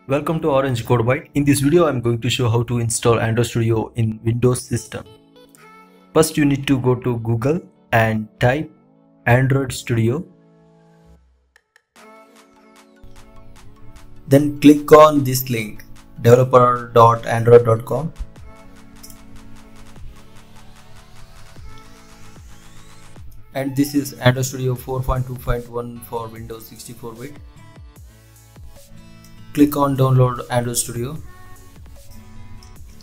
Welcome to Orange Code Byte. In this video, I'm going to show how to install Android Studio in Windows system. First, you need to go to Google and type Android Studio. Then click on this link, developer.android.com. And this is Android Studio 4.2.1 for Windows 64-bit. Click on download Android Studio,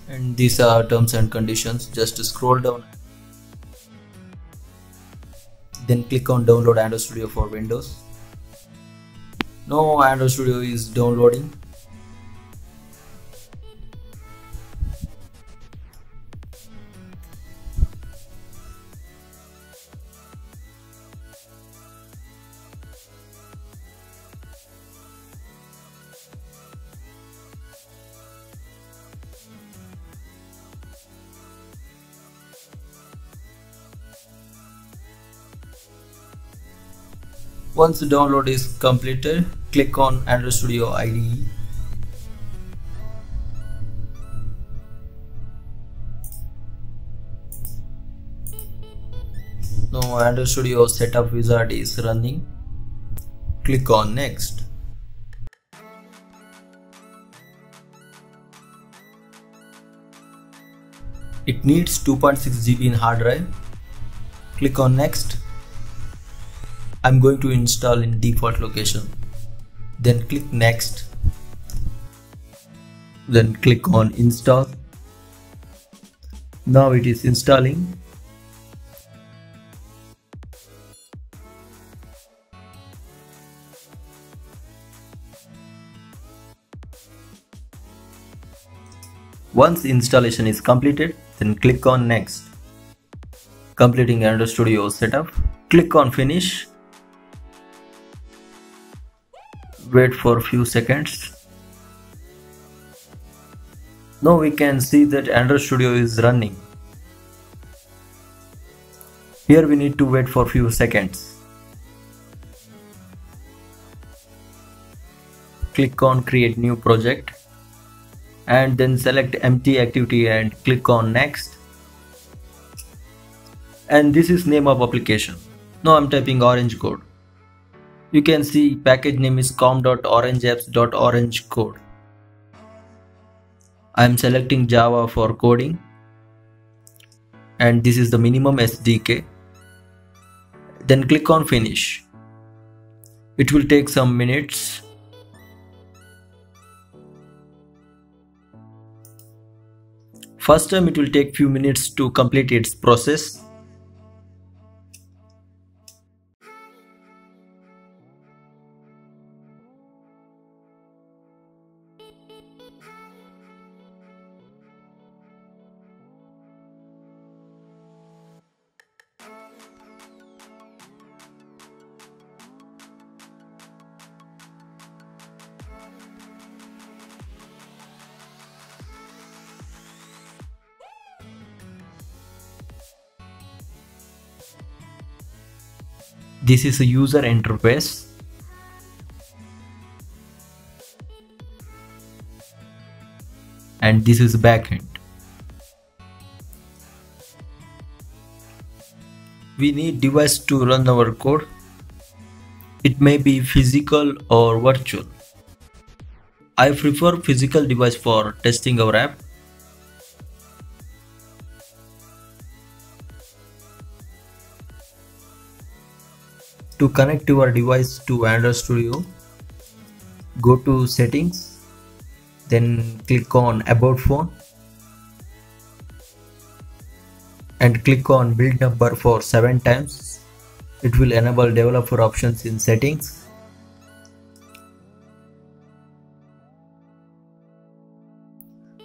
and these are terms and conditions. Just scroll down, then click on download Android Studio for Windows. Now Android Studio is downloading. Once the download is completed, click on Android Studio IDE. Now Android Studio setup wizard is running. Click on next. It needs 2.6 GB in hard drive. Click on next. I'm going to install in default location. Then click next. Then click on install. Now it is installing. Once installation is completed, then click on next. Completing Android Studio setup. Click on finish. Wait for a few seconds. Now we can see that Android Studio is running. Here we need to wait for a few seconds. Click on create new project and then select empty activity and click on next. And this is name of application. Now I'm typing orange code. You can see package name is com.orangeapps.orange code. I am selecting Java for coding, and this is the minimum SDK. Then click on finish. It will take some minutes. First time it will take few minutes to complete its process. This is a user interface. And this is backend. We need device to run our code. It may be physical or virtual. I prefer physical device for testing our app. To connect your device to Android Studio, go to settings, then click on about phone and click on build number for 7 times. It will enable developer options in settings.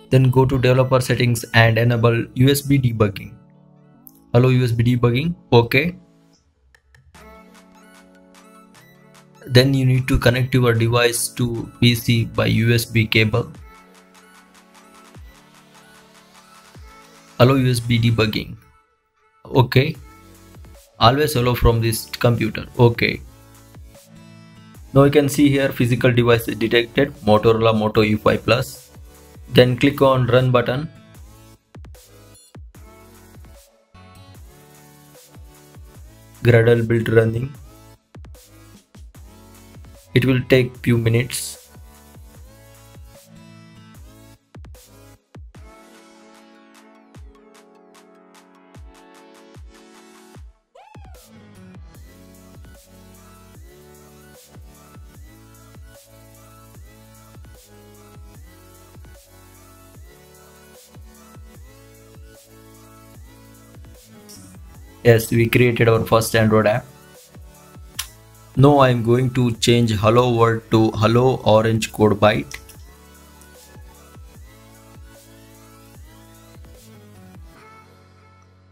Then go to developer settings and enable USB debugging. Allow USB debugging, OK. Then you need to connect your device to PC by USB cable. Allow USB debugging. OK. Always allow from this computer. OK. Now you can see here physical device is detected, Motorola Moto E5 Plus. Then click on run button. Gradle build running. It will take few minutes. Yes, we created our first Android app. Now I am going to change hello world to hello orange code byte.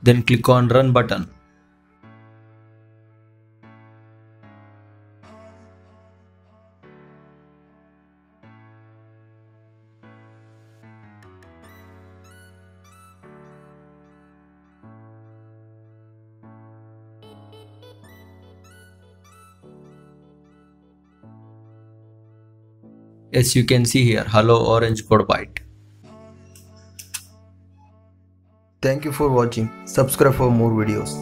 Then click on run button. As you can see here, hello orange code byte. Thank you for watching. Subscribe for more videos.